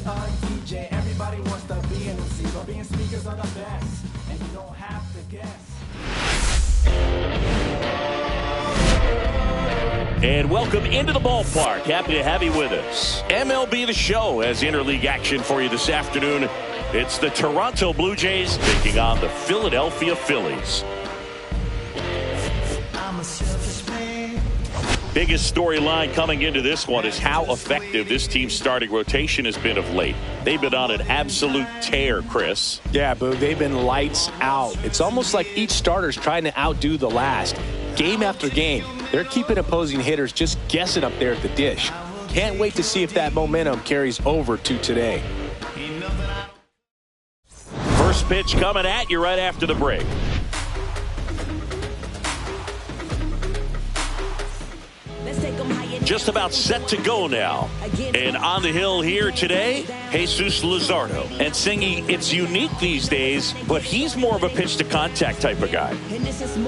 a DJ. Everybody wants to be an MC, but being speakers are the best, and you don't have to guess. And welcome into the ballpark. Happy to have you with us. MLB The Show has interleague action for you this afternoon. It's the Toronto Blue Jays taking on the Philadelphia Phillies. Biggest storyline coming into this one is how effective this team's starting rotation has been of late. They've been on an absolute tear, Chris. Yeah, Boo, they've been lights out. It's almost like each starter's trying to outdo the last. Game after game, they're keeping opposing hitters just guessing up there at the dish. Can't wait to see if that momentum carries over to today. First pitch coming at you right after the break. Just about set to go now. And on the hill here today, Jesus Luzardo. And singing, it's unique these days, but he's more of a pitch-to-contact type of guy.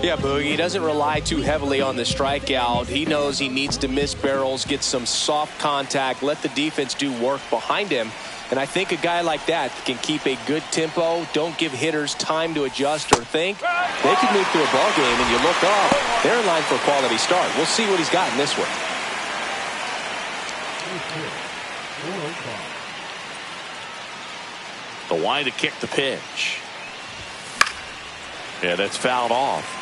Yeah, Boogie, he doesn't rely too heavily on the strikeout. He knows he needs to miss barrels, get some soft contact, let the defense do work behind him. And I think a guy like that can keep a good tempo, don't give hitters time to adjust or think. They can move through a ball game, and you look up, they're in line for a quality start. We'll see what he's got in this one. The wind to kick the pitch. Yeah, that's fouled off.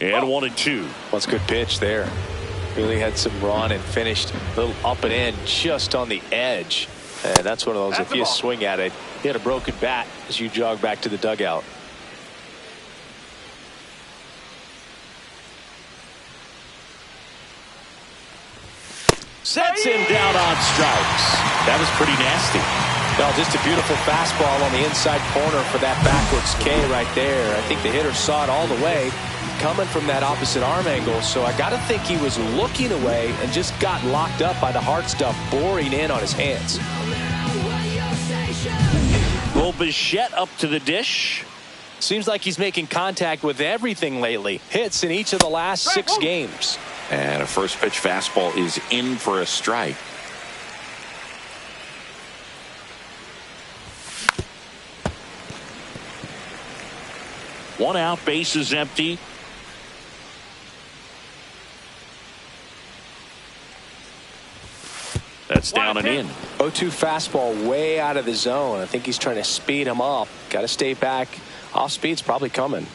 And 1-2. That's a good pitch there. Really had some run and finished a little up and in just on the edge. And that's one of those, if you swing at it, you had a broken bat as you jog back to the dugout. Sets him down on strikes. That was pretty nasty. No, just a beautiful fastball on the inside corner for that backwards K right there. I think the hitter saw it all the way coming from that opposite arm angle, so I got to think he was looking away and just got locked up by the hard stuff boring in on his hands. Will Bichette up to the dish. Seems like he's making contact with everything lately. Hits in each of the last 6 games. And a first pitch fastball is in for a strike. One out, base is empty. That's down and in. 0-2 fastball way out of the zone. I think he's trying to speed him up. Got to stay back. Off speed's probably coming.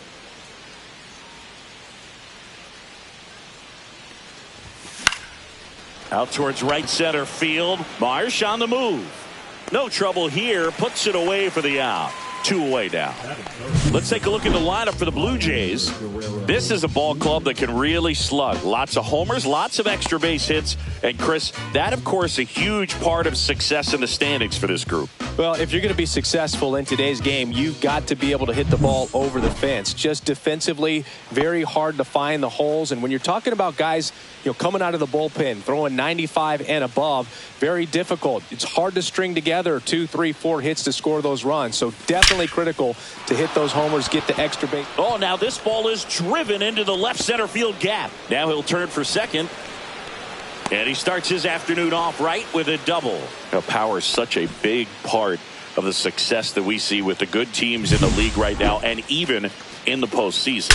Out towards right center field. Marsh on the move. No trouble here. Puts it away for the out. 2 away now. Let's take a look at the lineup for the Blue Jays. This is a ball club that can really slug. Lots of homers, lots of extra base hits. And Chris, that of course a huge part of success in the standings for this group. Well, if you're going to be successful in today's game, you've got to be able to hit the ball over the fence. Just defensively, very hard to find the holes. And when you're talking about guys, coming out of the bullpen, throwing 95 and above, very difficult. It's hard to string together 2, 3, 4 hits to score those runs. So definitely critical to hit those homers, get the extra base. Oh, now this ball is driven into the left center field gap. Now he'll turn for second. And he starts his afternoon off right with a double. Now, power is such a big part of the success that we see with the good teams in the league right now and even in the postseason.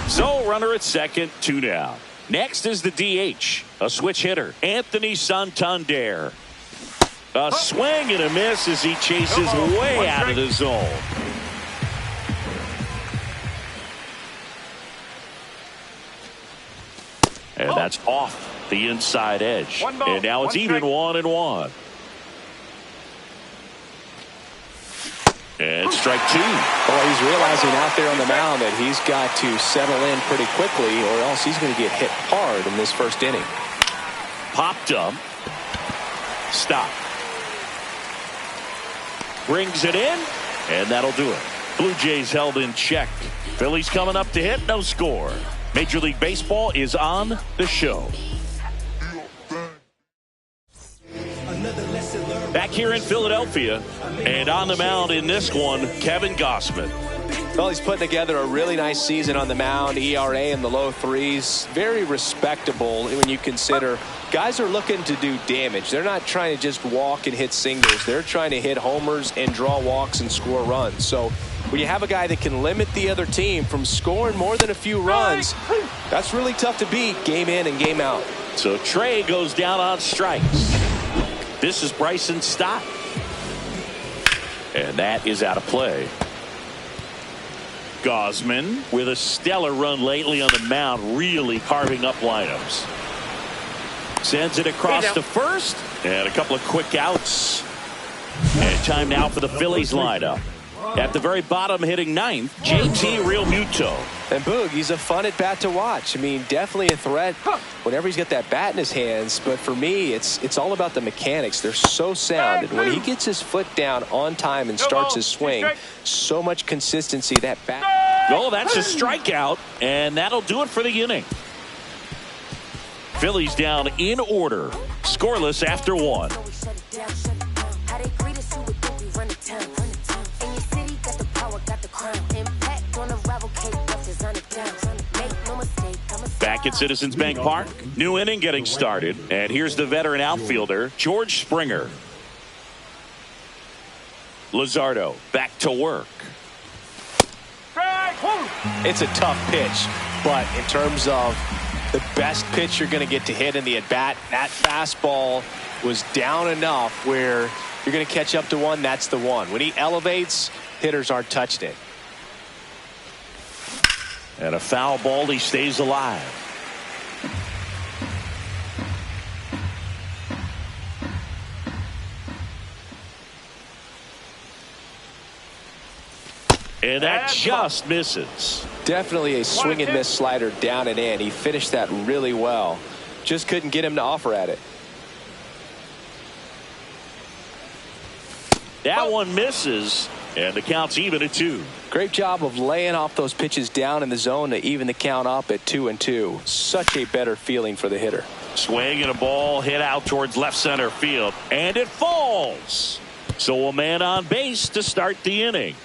So, runner at second, 2 down. Next is the DH, a switch hitter, Anthony Santander. A swing and a miss as he chases way out of the zone. And that's off the inside edge. And now it's even 1-1. And strike 2. Well, he's realizing out there on the mound that he's got to settle in pretty quickly or else he's going to get hit hard in this first inning. Popped up. Stop. brings it in, and that'll do it. Blue Jays held in check. Phillies coming up to hit, no score. Major League Baseball is on the show. Back here in Philadelphia, and on the mound in this one, Kevin Gausman. Well, he's putting together a really nice season on the mound. ERA in the low threes. Very respectable when you consider guys are looking to do damage. They're not trying to just walk and hit singles. They're trying to hit homers and draw walks and score runs. So when you have a guy that can limit the other team from scoring more than a few runs, that's really tough to beat game in and game out. So Trey goes down on strikes. This is Bryson Stott. And that is out of play. Gausman with a stellar run lately on the mound, really carving up lineups. Sends it across to first, and a couple of quick outs. And time now for the Phillies lineup. At the very bottom, hitting ninth, JT Realmuto. And Boog, he's a fun at bat to watch. I mean, definitely a threat whenever he's got that bat in his hands. But for me, it's all about the mechanics. They're so sound. And when he gets his foot down on time and starts his swing, so much consistency, that bat. Oh, that's a strikeout, and that'll do it for the inning. Phillies down in order, scoreless after one. Back at Citizens Bank Park, new inning getting started, and here's the veteran outfielder, George Springer. Luzardo back to work. It's a tough pitch, but in terms of the best pitch you're going to get to hit in the at-bat, that fastball was down enough where you're going to catch up to one. That's the one. When he elevates, hitters aren't touching it. And a foul ball, he stays alive. And that just misses. Definitely a swing and miss slider down and in. He finished that really well. Just couldn't get him to offer at it. That one misses, and the count's even at 2. Great job of laying off those pitches down in the zone to even the count up at 2-2. Such a better feeling for the hitter. Swing and a ball hit out towards left center field, and it falls. So a man on base to start the inning.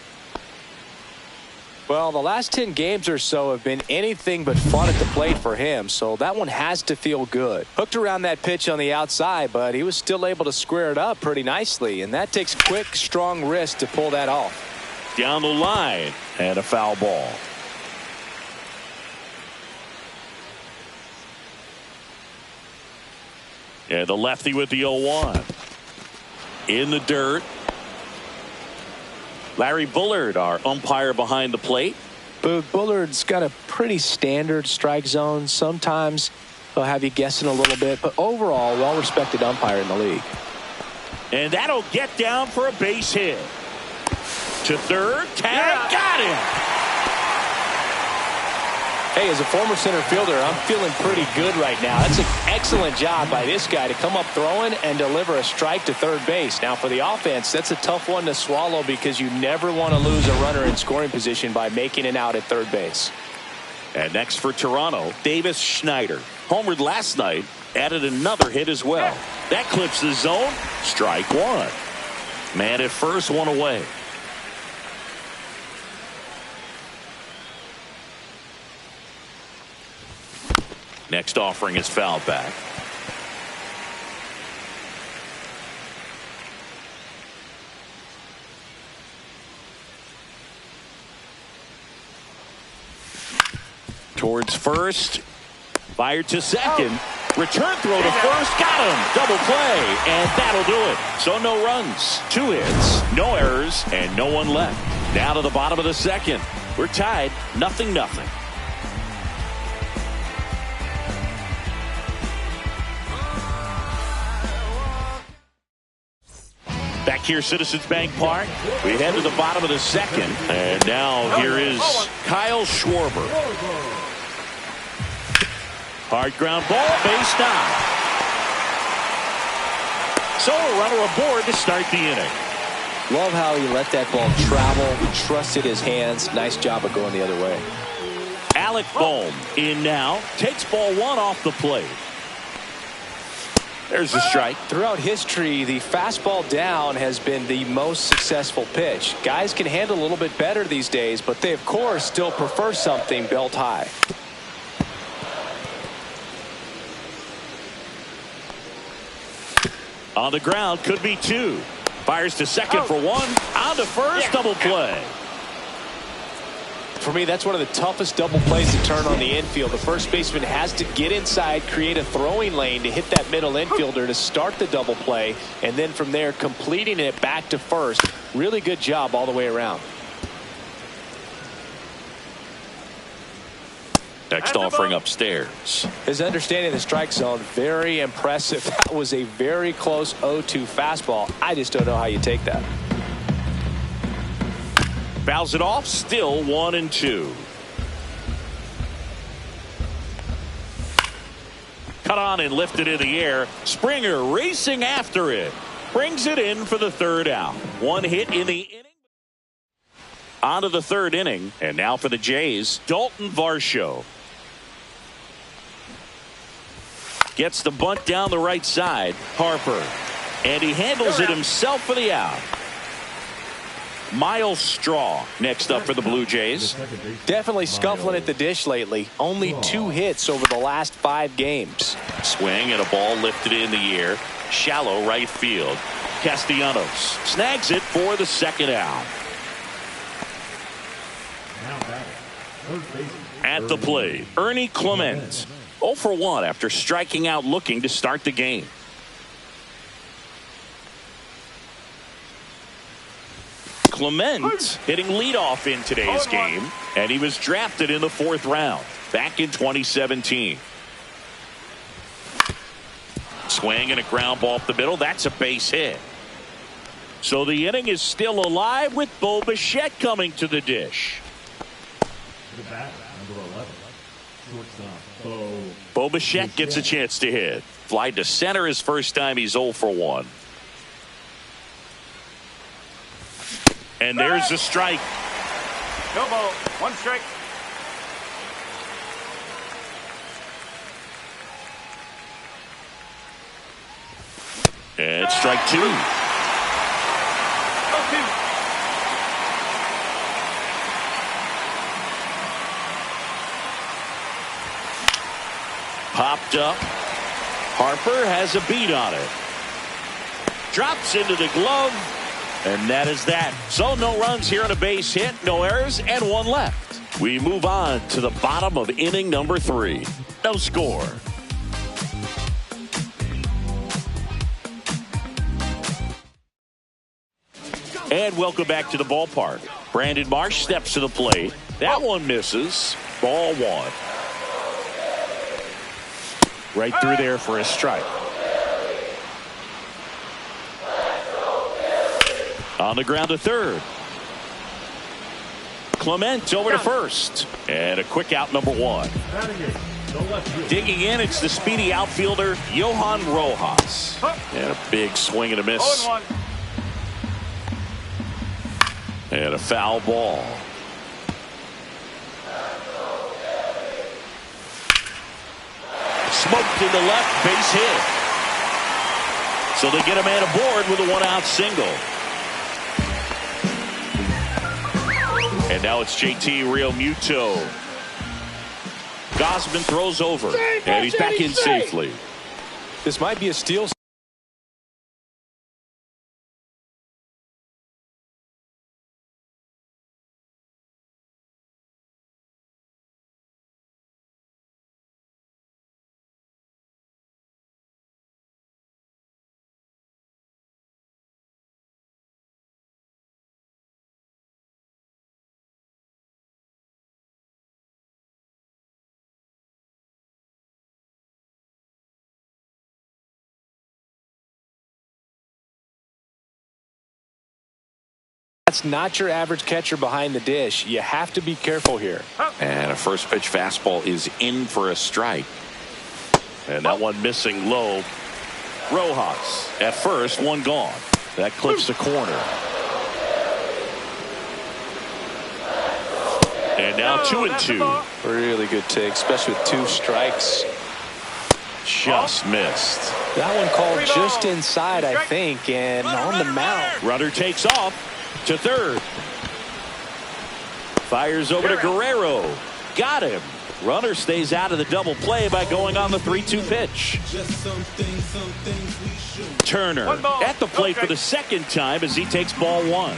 Well, the last 10 games or so have been anything but fun at the plate for him, so that one has to feel good. Hooked around that pitch on the outside, but he was still able to square it up pretty nicely, and that takes quick, strong wrist to pull that off. Down the line, and a foul ball. And the lefty with the 0-1. In the dirt. Larry Bullard, our umpire behind the plate. Bullard's got a pretty standard strike zone. Sometimes he'll have you guessing a little bit, but overall, well-respected umpire in the league. And that'll get down for a base hit. To third, tag, got him. Hey, as a former center fielder, I'm feeling pretty good right now. That's an excellent job by this guy to come up throwing and deliver a strike to third base. Now, for the offense, that's a tough one to swallow because you never want to lose a runner in scoring position by making it out at third base. And next for Toronto, Davis Schneider. Homered last night, added another hit as well. That clips the zone. Strike one. Man at first, one away. Next offering is fouled back. Towards first. Fired to second. Return throw to first. Got him. Double play. And that'll do it. So no runs. 2 hits. No errors. And no one left. Now to the bottom of the second. We're tied. 0-0. Back here, Citizens Bank Park. We head to the bottom of the second. And now here is Kyle Schwarber. Hard ground ball, base down. So a runner aboard to start the inning. Love how he let that ball travel. He trusted his hands. Nice job of going the other way. Alec Bohm in now. Takes ball one off the plate. There's a strike. Throughout history, the fastball down has been the most successful pitch. Guys can handle a little bit better these days, but they, of course, still prefer something belt high. On the ground, could be two. Fires to second for one. On to first, double play. For me, that's one of the toughest double plays to turn on the infield. The first baseman has to get inside, create a throwing lane to hit that middle infielder to start the double play, and then from there completing it back to first. Really good job all the way around. Next offering upstairs. His understanding of the strike zone, very impressive. That was a very close 0-2 fastball. I just don't know how you take that. Fouls it off, still 1-2. Cut on and lifted in the air. Springer racing after it. Brings it in for the third out. One hit in the inning. On to the third inning. And now for the Jays, Dalton Varsho. Gets the bunt down the right side. Harper. And he handles it himself for the out. Miles Straw next up for the Blue Jays. Definitely scuffling at the dish lately. Only 2 hits over the last 5 games. Swing and a ball lifted in the air. Shallow right field. Castellanos snags it for the second out. At the plate, Ernie Clement. 0 for 1 after striking out looking to start the game. Clement hitting leadoff in today's game, and he was drafted in the 4th round back in 2017. Swing and a ground ball up the middle. That's a base hit. So the inning is still alive with Bo Bichette coming to the dish. Bo Bichette gets a chance to hit. Fly to center his first time. He's 0 for 1. And there's a strike. No ball. 1 strike. And strike 2. 0-2. Popped up. Harper has a beat on it. Drops into the glove. And that is that. So no runs here on a base hit, no errors, and 1 left. We move on to the bottom of inning number 3. No score. And welcome back to the ballpark. Brandon Marsh steps to the plate. That one misses. Ball 1. Right through there for a strike. On the ground to third. Clement over to first. And a quick out, number 1. Digging in, it's the speedy outfielder, Johan Rojas. And a big swing and a miss. 0-1. And a foul ball. Smoked in the left, base hit. So they get a man aboard with a 1-out single. And now it's JT Realmuto. Gausman throws over, and he's back in safely. This might be a steal. That's not your average catcher behind the dish. You have to be careful here. And a first pitch fastball is in for a strike. And that one missing low. Rojas at first, 1 gone. That clips the corner. And now 2-2. Really good take, especially with 2 strikes. Just missed. That one called just inside, I think, and on the mound. Runner takes off to third. Fires over to Guerrero. Got him. Runner stays out of the double play by going on the 3-2 pitch. Turner at the plate for the second time as he takes ball 1.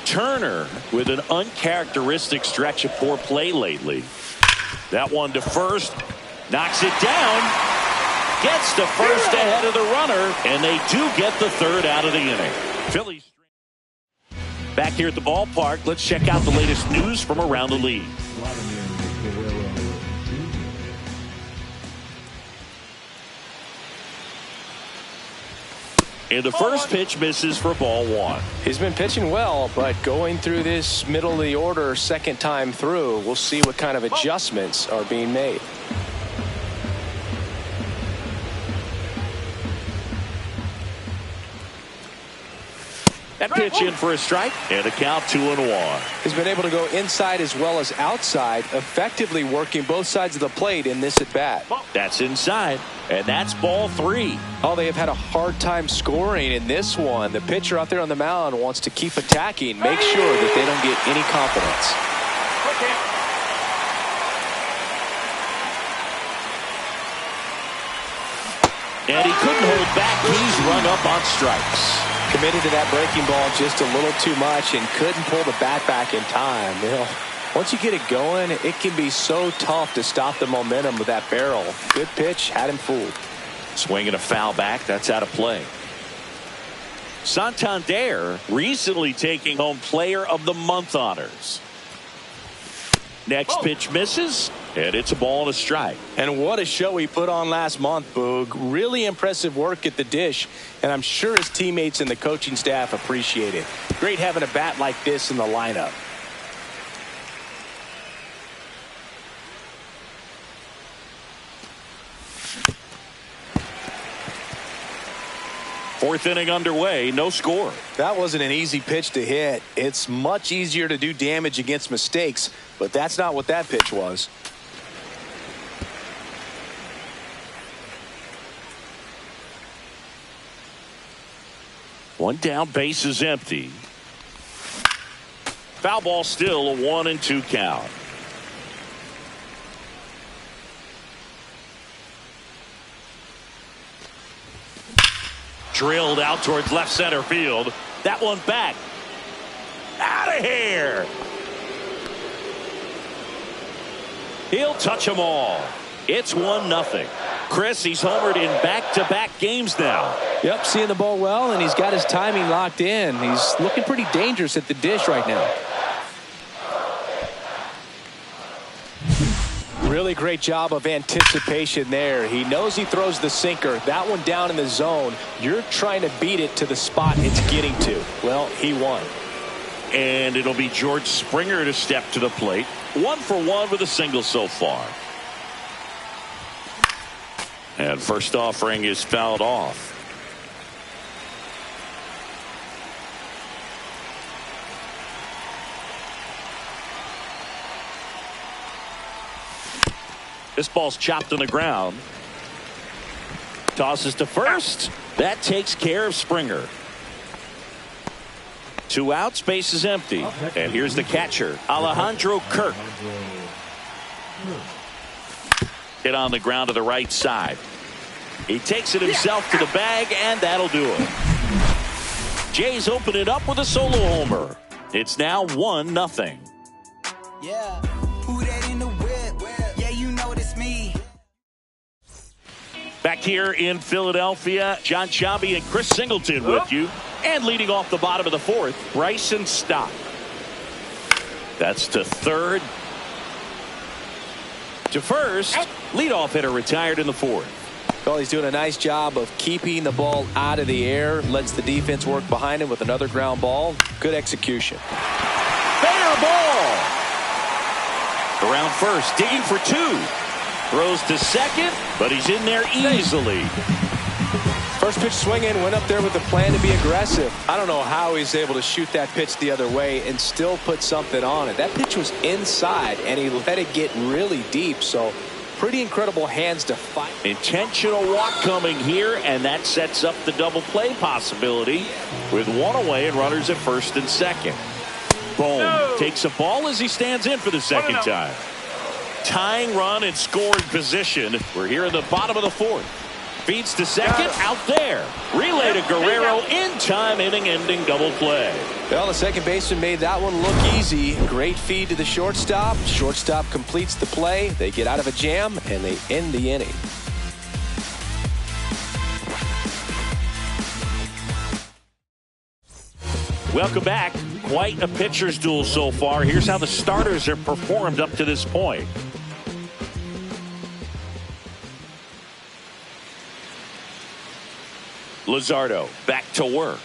Turner with an uncharacteristic stretch of poor play lately. That one to first. Knocks it down. Gets to first ahead of the runner. And they do get the third out of the inning. Phillies back here at the ballpark. Let's check out the latest news from around the league. And the first pitch misses for ball 1. He's been pitching well, but going through this middle of the order second time through, we'll see what kind of adjustments are being made. That pitch in for a strike and a count 2-1. He's been able to go inside as well as outside, effectively working both sides of the plate in this at bat. That's inside, and that's ball 3. Oh, they have had a hard time scoring in this one. The pitcher out there on the mound wants to keep attacking, make sure that they don't get any confidence. And he couldn't hold back. He's run up on strikes. Committed to that breaking ball just a little too much and couldn't pull the bat back in time. You know, once you get it going, it can be so tough to stop the momentum with that barrel. Good pitch, had him fooled. Swinging a foul back, that's out of play. Santander recently taking home Player of the Month honors. Next pitch misses, and it's a ball and a strike. And what a show he put on last month, Boog. Really impressive work at the dish, and I'm sure his teammates and the coaching staff appreciate it. Great having a bat like this in the lineup. Fourth inning underway, no score. That wasn't an easy pitch to hit. It's much easier to do damage against mistakes, but that's not what that pitch was. One down, base is empty. Foul ball still, a 1-2 count. Drilled out towards left center field. That one back. Out of here. He'll touch them all. It's 1-0. Chris, he's homered in back-to-back games now. Yep, seeing the ball well, and he's got his timing locked in. He's looking pretty dangerous at the dish right now. Really great job of anticipation there. He knows he throws the sinker. That one down in the zone. You're trying to beat it to the spot it's getting to. Well, he won. And it'll be George Springer to step to the plate. 1 for 1 with a single so far. And first offering is fouled off. This ball's chopped on the ground. Tosses to first. That takes care of Springer. 2 outs, base is empty. And here's the catcher, Alejandro Kirk. Hit on the ground to the right side. He takes it himself to the bag, and that'll do it. Jays open it up with a solo homer. It's now 1-0. Yeah, who that in the whip? Yeah, you know it's me. Back here in Philadelphia, John Sciambi and Chris Singleton with you. And leading off the bottom of the 4th, Bryson Stott. That's to third. To first, leadoff hitter retired in the 4th. Well, he's doing a nice job of keeping the ball out of the air. Lets the defense work behind him with another ground ball. Good execution. Fair ball. Around first, digging for 2. Throws to second, but he's in there easily. First pitch swinging, went up there with the plan to be aggressive. I don't know how he's able to shoot that pitch the other way and still put something on it. That pitch was inside, and he let it get really deep. So pretty incredible hands to fight. Intentional walk coming here, and that sets up the double play possibility with one away and runners at first and second. Boom. No. Takes a ball as he stands in for the second time. Tying run in scoring position. We're here in the bottom of the fourth. Feeds to second, out there. Relay to Guerrero in time, inning-ending double play. Well, the second baseman made that one look easy. Great feed to the shortstop. Shortstop completes the play. They get out of a jam, and they end the inning. Welcome back. Quite a pitcher's duel so far. Here's how the starters have performed up to this point. Luzardo back to work.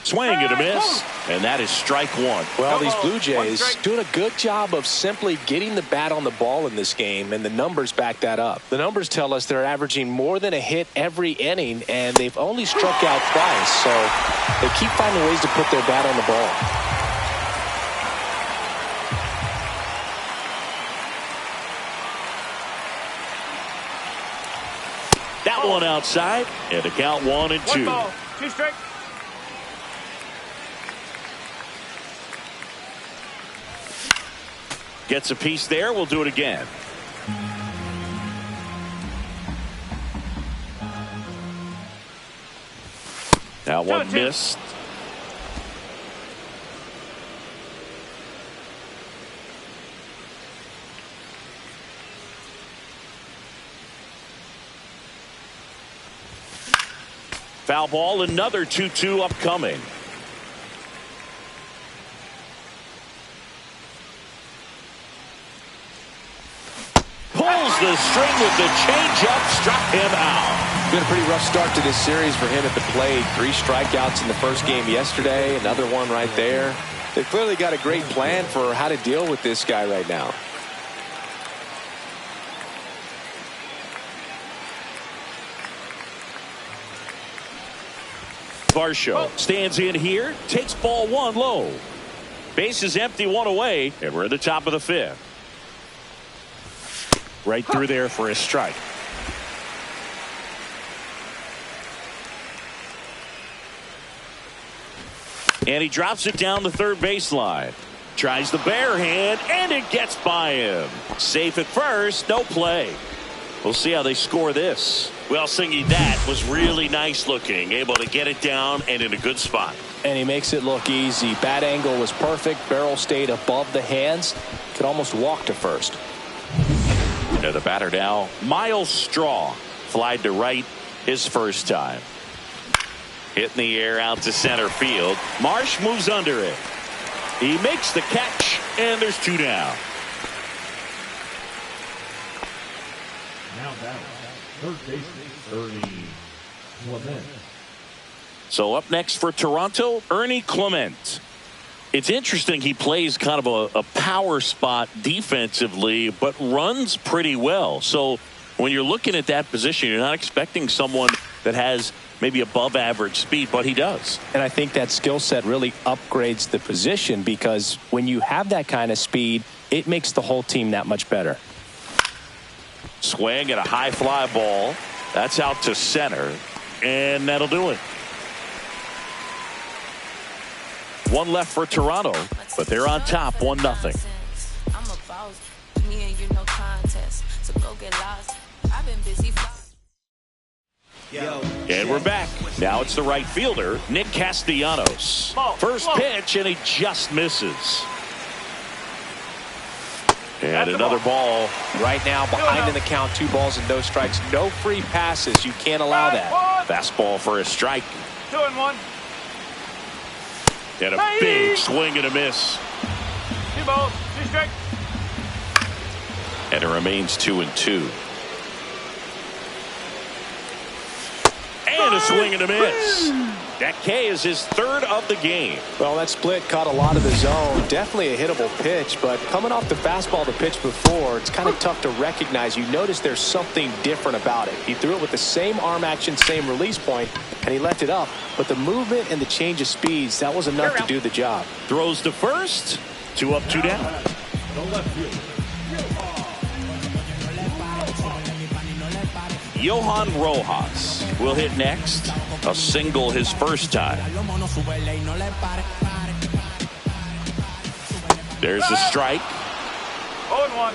Swing and a miss, and that is strike one. Well, these Blue Jays doing a good job of simply getting the bat on the ball in this game, and the numbers back that up. The numbers tell us they're averaging more than a hit every inning, and they've only struck out twice, so they keep finding ways to put their bat on the ball. That one outside, and a count 1-2. 1 ball, 2 strike. Gets a piece there. We'll do it again. Now one missed. Foul ball, another 2-2 upcoming. Pulls the string with the changeup, struck him out. Been a pretty rough start to this series for him at the plate. 3 strikeouts in the first game yesterday, another one right there. They've clearly got a great plan for how to deal with this guy right now. Varsho stands in here, takes ball 1 low. Base is empty, 1 away, and we're at the top of the 5th. Right through there for a strike. And he drops it down the third baseline. Tries the bare hand, and it gets by him. Safe at first, no play. We'll see how they score this. Well, Singy, that was really nice looking. Able to get it down and in a good spot. And he makes it look easy. Bat angle was perfect. Barrel stayed above the hands. Could almost walk to first. And the batter now, Miles Straw. Flied to right his first time. Hit in the air out to center field. Marsh moves under it. He makes the catch, and there's 2 down. Now batting, third baseman, Ernie Clement. So up next for Toronto, Ernie Clement. It's interesting, he plays kind of a power spot defensively, but runs pretty well. So when you're looking at that position, you're not expecting someone that has maybe above average speed, but he does. And I think that skill set really upgrades the position, because when you have that kind of speed, it makes the whole team that much better. Swing at a high fly ball. That's out to center, and that'll do it. 1 left for Toronto, but they're on top 1-0. I'm a boss. Me and you no contest. So go get lost. I've been busy. And we're back. Now it's the right fielder, Nick Castellanos. First pitch, and he just misses. And another ball. Right now, behind in the count, 2 balls and no strikes. No free passes. You can't allow that. Fastball for a strike. 2-1. And a big swing and a miss. 2 balls, 2 strikes. And it remains 2-2. And a swing and a miss. That K is his third of the game. Well, that split caught a lot of the zone. Definitely a hittable pitch, but coming off the fastball the pitch before, it's kind of tough to recognize. You notice there's something different about it. He threw it with the same arm action, same release point, and he left it up. But the movement and the change of speeds, that was enough to do the job. Throws to first. 2 up, 2 down. Johan Rojas will hit next. A single his first time. There's a strike. 0-1.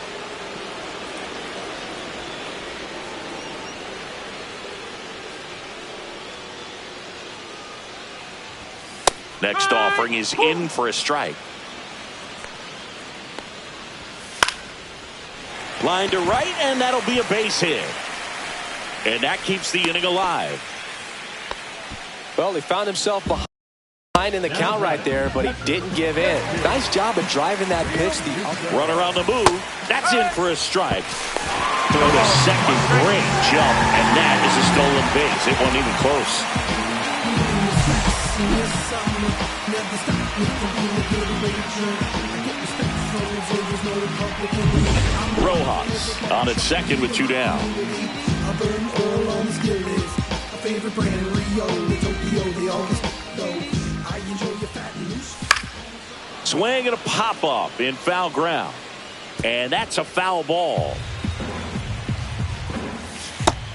Next offering is in for a strike. Line to right, and that'll be a base hit. And that keeps the inning alive. Well, he found himself behind in the count right there, but he didn't give in. Nice job of driving that pitch. Run around the move. That's in for a strike. Throw to second. Great jump. And that is a stolen base. It wasn't even close. Rojas on at second with 2 down. Swing and a pop up in foul ground. And that's a foul ball.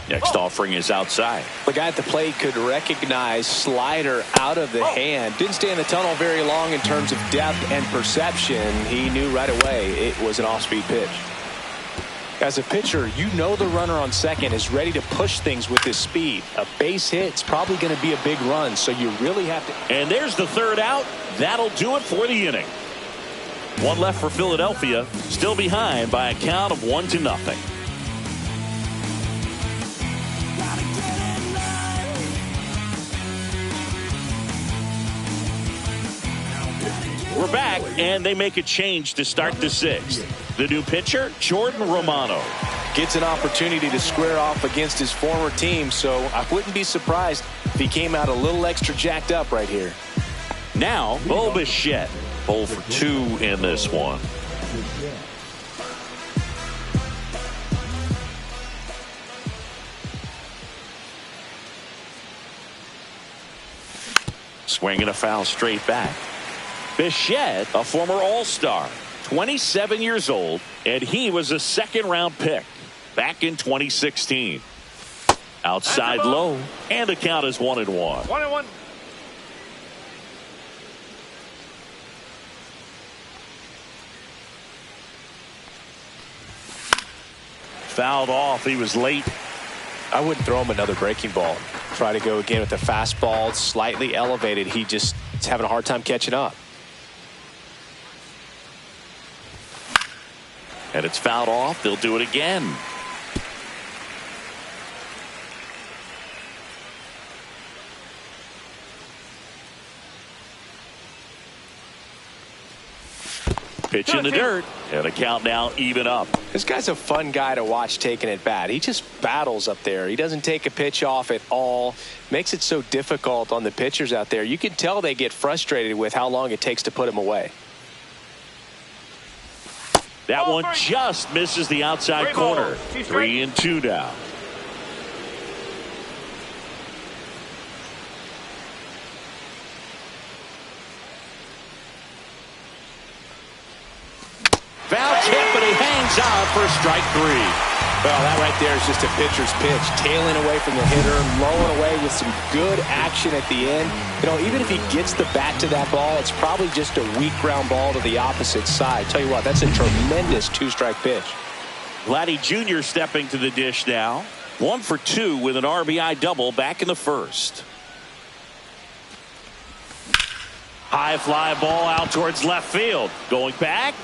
Next offering is outside. The guy at the plate could recognize slider out of the hand. Didn't stay in the tunnel very long in terms of depth and perception. He knew right away it was an off-speed pitch. As a pitcher, you know the runner on second is ready to push things with his speed. A base hit's probably going to be a big run, so you really have to. And there's the third out. That'll do it for the inning. 1 left for Philadelphia. Still behind by a count of 1-0. We're back, and they make a change to start the 6th. The new pitcher, Jordan Romano. Gets an opportunity to square off against his former team, so I wouldn't be surprised if he came out a little extra jacked up right here. Now, Bo Bichette, 0 for 2 in this one. Swinging a foul straight back. Bichette, a former All-Star, 27 years old, and he was a second-round pick back in 2016. Outside low, and the count is 1-1. 1-1. Fouled off. He was late. I wouldn't throw him another breaking ball. Try to go again with the fastball, slightly elevated. He just is having a hard time catching up. And it's fouled off. They'll do it again. Pitch in the dirt. And the count now even up. This guy's a fun guy to watch taking at bat. He just battles up there. He doesn't take a pitch off at all. Makes it so difficult on the pitchers out there. You can tell they get frustrated with how long it takes to put him away. That one just misses the outside corner. 3-2 now. Foul tip, but he hangs on for strike 3. Well, that right there is just a pitcher's pitch. Tailing away from the hitter, lowering away with some good action at the end. You know, even if he gets the bat to that ball, it's probably just a weak ground ball to the opposite side. Tell you what, that's a tremendous 2-strike pitch. Vladdy Jr. stepping to the dish now. 1 for 2 with an RBI double back in the first. High fly ball out towards left field. Going back.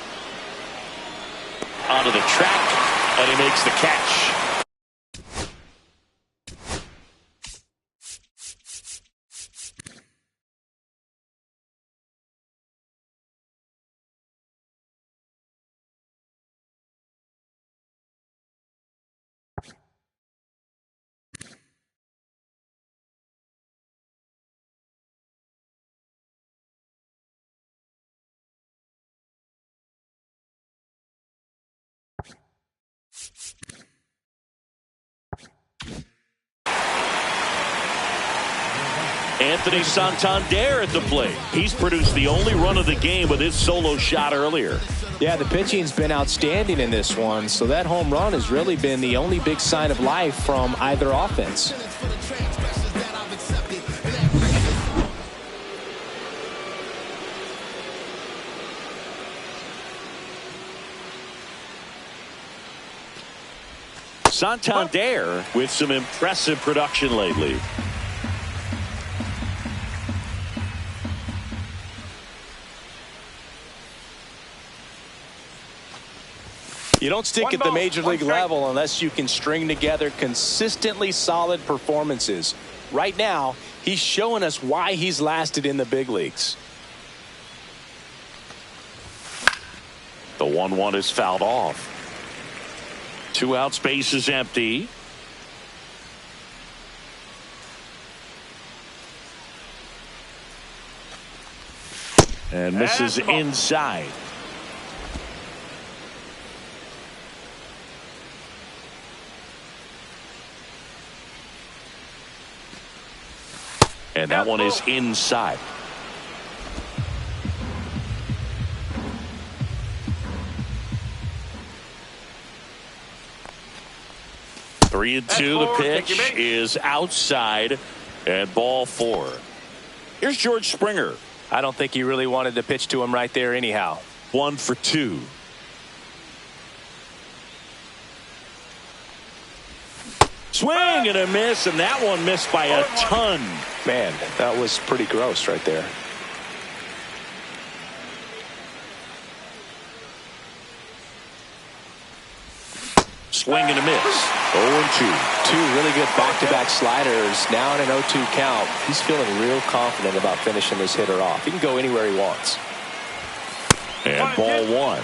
Onto the track, and he makes the catch. Anthony Santander at the plate. He's produced the only run of the game with his solo shot earlier. Yeah, the pitching's been outstanding in this one, so that home run has really been the only big sign of life from either offense. Santander with some impressive production lately. You don't stick at the major league level unless you can string together consistently solid performances. Right now, he's showing us why he's lasted in the big leagues. The 1-1 is fouled off. 2 out, space is empty. And misses inside. And that one is inside. Three and two. The pitch is outside and ball 4. Here's George Springer. I don't think he really wanted to pitch to him right there anyhow. 1 for 2. Swing and a miss, and that one missed by a ton. Man, that was pretty gross right there. Swing and a miss. 0-2. 2 really good back-to-back sliders. Now in an 0-2 count. He's feeling real confident about finishing this hitter off. He can go anywhere he wants. And ball 1.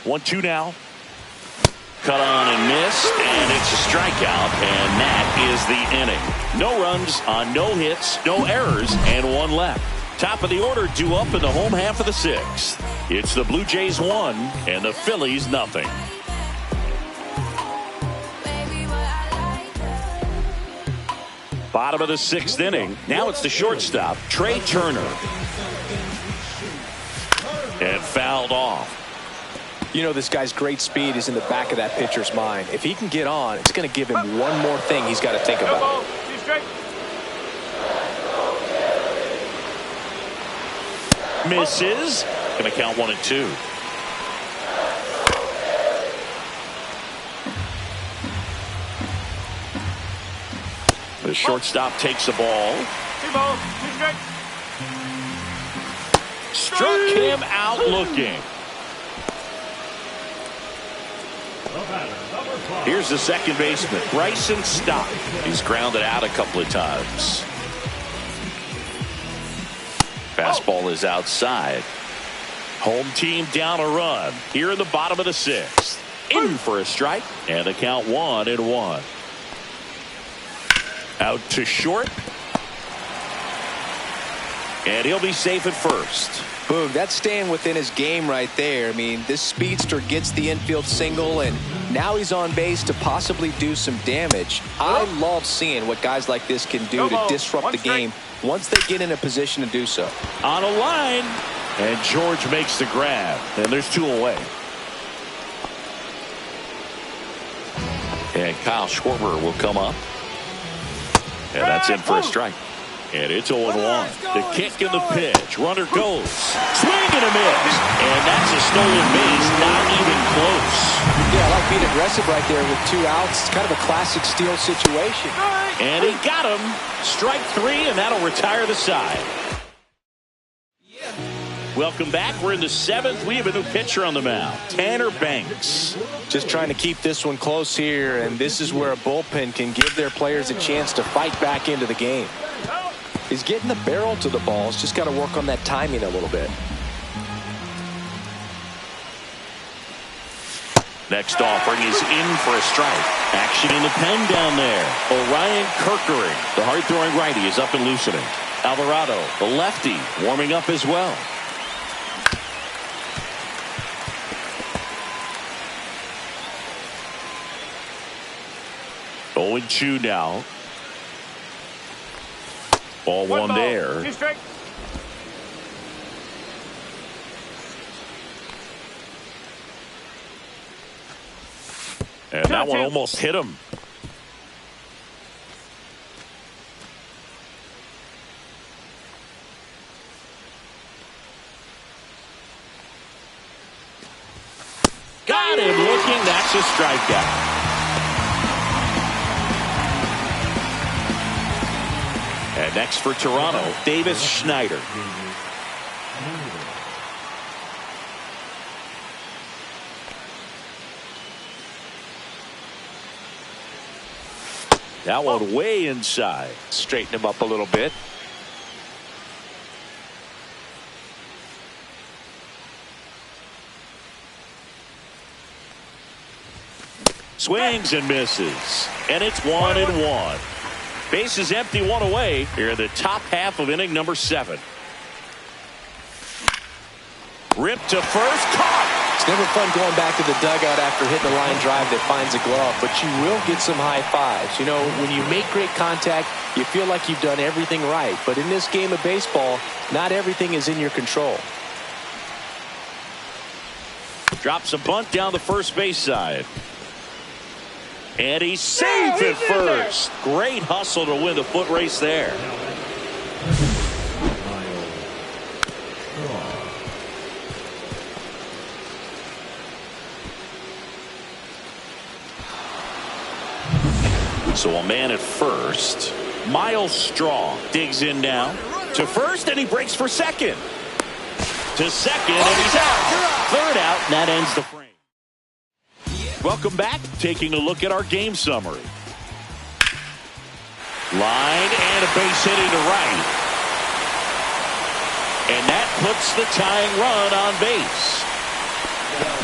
One, 2 now. Cut on and missed, and it's a strikeout, and that is the inning. No runs on no hits, no errors, and 1 left. Top of the order due up in the home half of the 6th. It's the Blue Jays 1 and the Phillies nothing. Bottom of the 6th inning. Now it's the shortstop, Trey Turner. And fouled off. You know, this guy's great speed is in the back of that pitcher's mind. If he can get on, it's going to give him one more thing he's got to think about. Misses. Going to count 1 and 2. The shortstop takes the ball. Struck him out looking. Here's the second baseman, Bryson Stott. He's grounded out a couple of times. Fastball is outside. Home team down a run here in the bottom of the 6th. In for a strike, and the count 1-1. Out to short. And he'll be safe at first. Boog, that's staying within his game right there. I mean, this speedster gets the infield single, and now he's on base to possibly do some damage. I love seeing what guys like this can do to disrupt the game once they get in a position to do so. On a line, and George makes the grab, and there's 2 away. And Kyle Schwarber will come up. And that's in for a strike. And it's 0-1. The kick and the pitch. Runner goes. Swing and a miss. And that's a stolen base. Not even close. Yeah, I like being aggressive right there with 2 outs. It's kind of a classic steal situation. And he got him. Strike 3, and that'll retire the side. Welcome back. We're in the 7th. We have a new pitcher on the mound, Tanner Banks. Just trying to keep this one close here, and this is where a bullpen can give their players a chance to fight back into the game. He's getting the barrel to the ball. He's just got to work on that timing a little bit. Next offering is in for a strike. Action in the pen down there. Orion Kirkering, the hard-throwing righty, is up and loosening. Alvarado, the lefty, warming up as well. 0-2 now. Ball one there. Two strike. And that one almost hit him. Got him looking. That's a strikeout. And next for Toronto, Davis Schneider. That one way inside. Straighten him up a little bit. Swings and misses. And it's 1-1. Base is empty, one away here in the top half of inning number 7. Ripped to first, caught. It's never fun going back to the dugout after hitting a line drive that finds a glove, but you will get some high fives. You know, when you make great contact, you feel like you've done everything right. But in this game of baseball, not everything is in your control. Drops a bunt down the first base side. And he's safe at first. Great hustle to win the foot race there. So a man at first. Miles Strong digs in now to first, and he breaks for second. To second, and he's out. Third out, and that ends the frame. Welcome back. Taking a look at our game summary. Line and a base hitting to right. And that puts the tying run on base.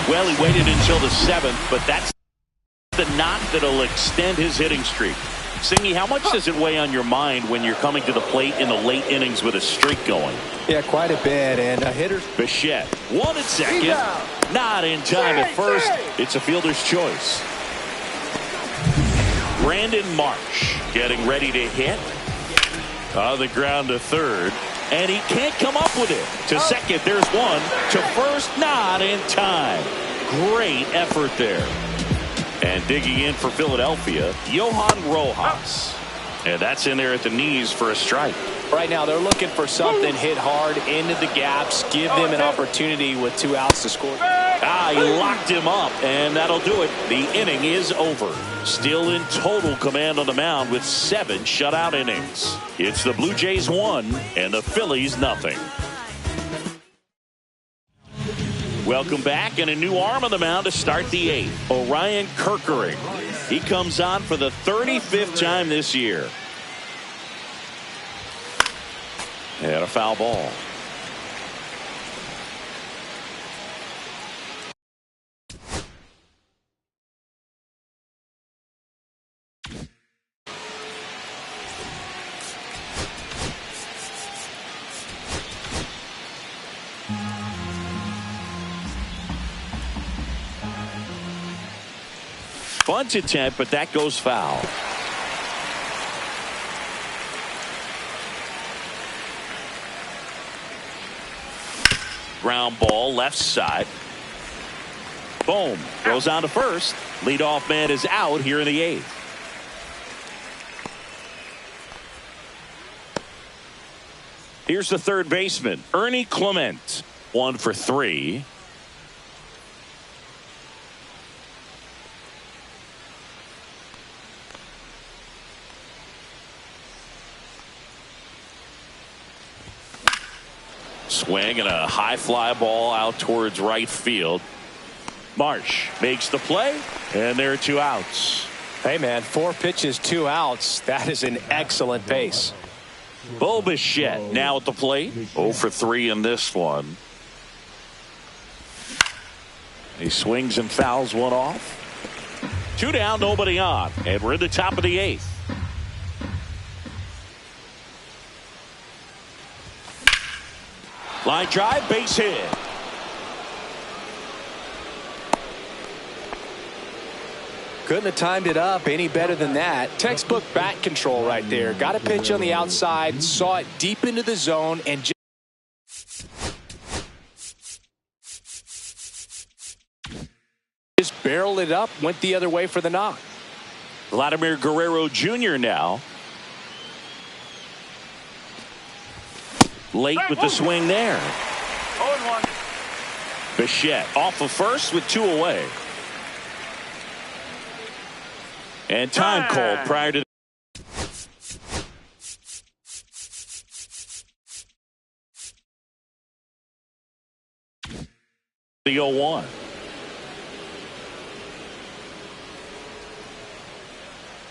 Well, he waited until the 7th, but that's the knot that'll extend his hitting streak. Singy, how much does it weigh on your mind when you're coming to the plate in the late innings with a streak going? Yeah, quite a bit. And hitters. Bichette, 1 at second. Not in time at first. It's a fielder's choice. Brandon Marsh getting ready to hit. On the ground to third. And he can't come up with it. To second, there's one. To first, not in time. Great effort there. And digging in for Philadelphia, Johan Rojas. And that's in there at the knees for a strike. Right now, they're looking for something hit hard into the gaps, give them an opportunity with 2 outs to score. He locked him up, and that'll do it. The inning is over. Still in total command on the mound with 7 shutout innings. It's the Blue Jays 1 and the Phillies nothing. Welcome back, and a new arm on the mound to start the 8th. Orion Kerkering. He comes on for the 35th time this year. And a foul ball. Bunt attempt, but that goes foul. Ground ball left side. Boom. Goes on to first. Leadoff man is out here in the 8th. Here's the third baseman, Ernie Clement. 1 for 3. Swing and a high fly ball out towards right field. Marsh makes the play, and there are 2 outs. Hey, man, 4 pitches, 2 outs. That is an excellent pace. Bo Bichette now at the plate. 0 for 3 in this one. He swings and fouls one off. 2 down, nobody on, and we're in the top of the 8th. Line drive, base hit. Couldn't have timed it up any better than that. Textbook bat control right there. Got a pitch on the outside, saw it deep into the zone, and just barreled it up, went the other way for the knock. Vladimir Guerrero Jr. now. Late with the swing there. 0-1. Bichette off of first with 2 away. And time called prior to the 0-1.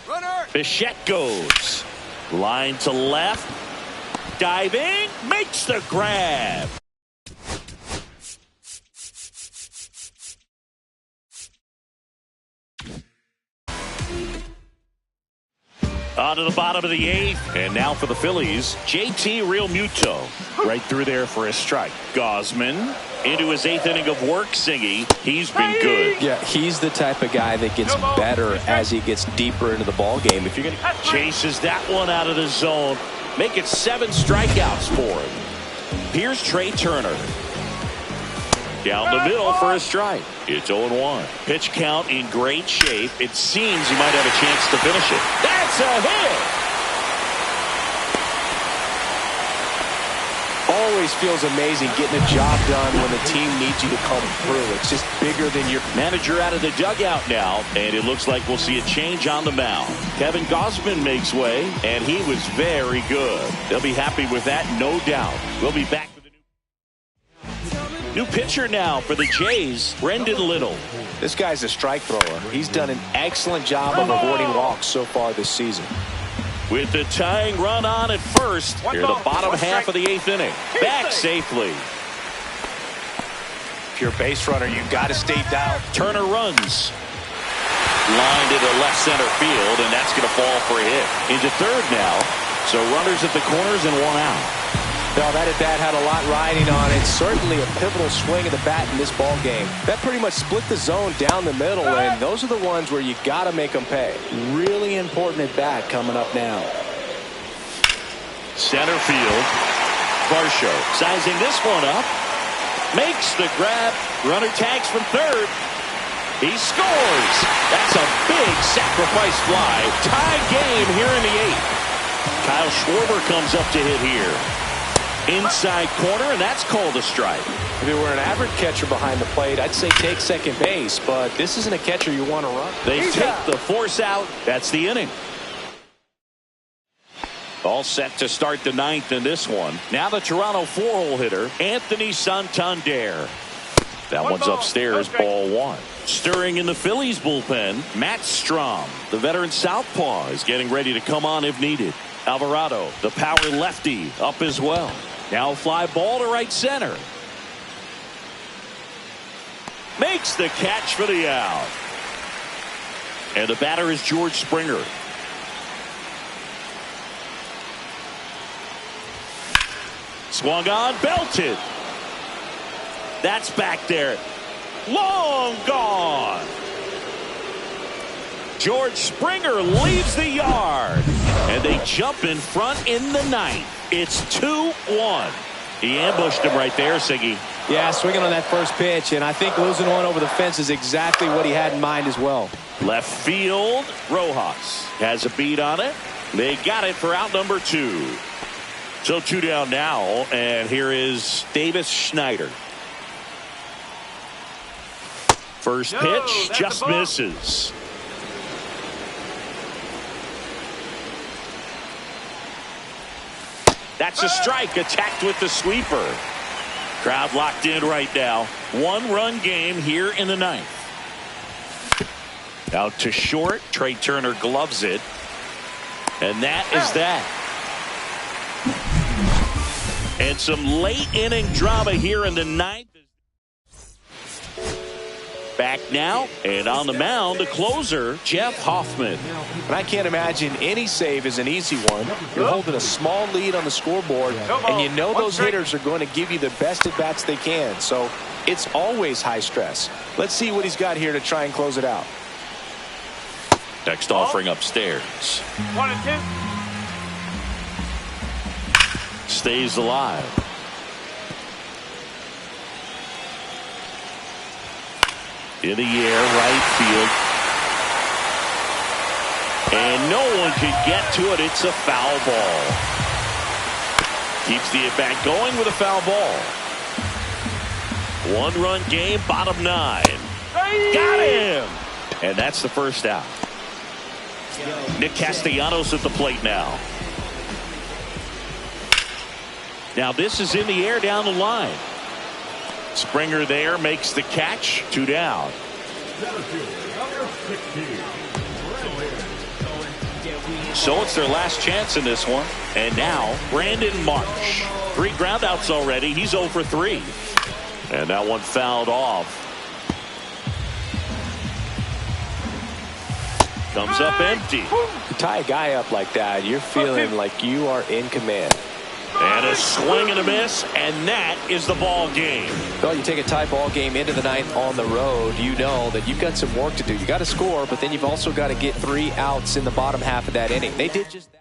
Runner. Bichette goes. Line to left. Diving. Makes the grab. On to the bottom of the 8th. And now for the Phillies, JT Realmuto. Right through there for a strike. Gosman into his 8th inning of work, Singy. He's been good. Yeah, he's the type of guy that gets better as he gets deeper into the ball game. If you're going to chases that one out of the zone, make it 7 strikeouts for him. Here's Trey Turner. Down the middle for a strike. It's 0-1. Pitch count in great shape. It seems he might have a chance to finish it. That's a hit. always feels amazing getting a job done when the team needs you to come through. It's just bigger than your manager out of the dugout now, and it looks like we'll see a change on the mound. Kevin Gausman makes way, and he was very good. They'll be happy with that, no doubt. We'll be back with a new pitcher now for the Jays, Brendan Little. This guy's a strike thrower. He's done an excellent job of avoiding walks so far this season. With the tying run on at first, here the bottom half of the 8th inning. Back safely. If you're a base runner, you've got to stay down. Turner runs. Line to the left center field, and that's going to fall for a hit. Into third now. So runners at the corners and one out. Now that at-bat had a lot riding on it. Certainly a pivotal swing of the bat in this ball game. That pretty much split the zone down the middle, and those are the ones where you got to make them pay. Really important at-bat coming up now. Center field. Varsho sizing this one up. Makes the grab. Runner tags from third. He scores. That's a big sacrifice fly. Tie game here in the 8th. Kyle Schwarber comes up to hit here. Inside corner, and that's called a strike. If it were an average catcher behind the plate, I'd say take second base, but this isn't a catcher you want to run. They take the force out. That's the inning. All set to start the 9th in this one. Now the Toronto 4-hole hitter, Anthony Santander. That one's upstairs, ball one. Stirring in the Phillies bullpen, Matt Strom. The veteran southpaw is getting ready to come on if needed. Alvarado, the power lefty, up as well. Now fly ball to right center. Makes the catch for the out. And the batter is George Springer. Swung on, belted. That's back there. Long gone. George Springer leaves the yard. And they jump in front in the 9th. It's 2-1. He ambushed him right there, Siggy. Yeah, swinging on that first pitch, and I think losing one over the fence is exactly what he had in mind as well. Left field, Rojas has a beat on it. They got it for out number 2. So 2 down now, and here is Davis Schneider. First pitch just misses. That's a strike, attacked with the sweeper. Crowd locked in right now. 1-run game here in the 9th. Out to short. Trey Turner gloves it. And that is that. And some late inning drama here in the 9th. Back now, and on the mound, the closer, Jeff Hoffman. And I can't imagine any save is an easy one. You're holding a small lead on the scoreboard, and you know those hitters are going to give you the best at-bats they can. So it's always high stress. Let's see what he's got here to try and close it out. Next offering upstairs. 1 and 2. Stays alive. In the air, right field. And no one can get to it. It's a foul ball. Keeps the at-bat going with a foul ball. 1-run game, bottom 9. Got him! And that's the first out. Nick Castellanos at the plate now. Now this is in the air down the line. Springer there makes the catch. 2 down. So it's their last chance in this one. And now Brandon Marsh. 3 groundouts already. He's 0 for 3. And that one fouled off. Comes up empty. You tie a guy up like that, you're feeling like you are in command. And a swing and a miss, and that is the ball game. Well, you take a tie ball game into the 9th on the road, you know that you've got some work to do. You got to score, but then you've also got to get 3 outs in the bottom half of that inning. They did just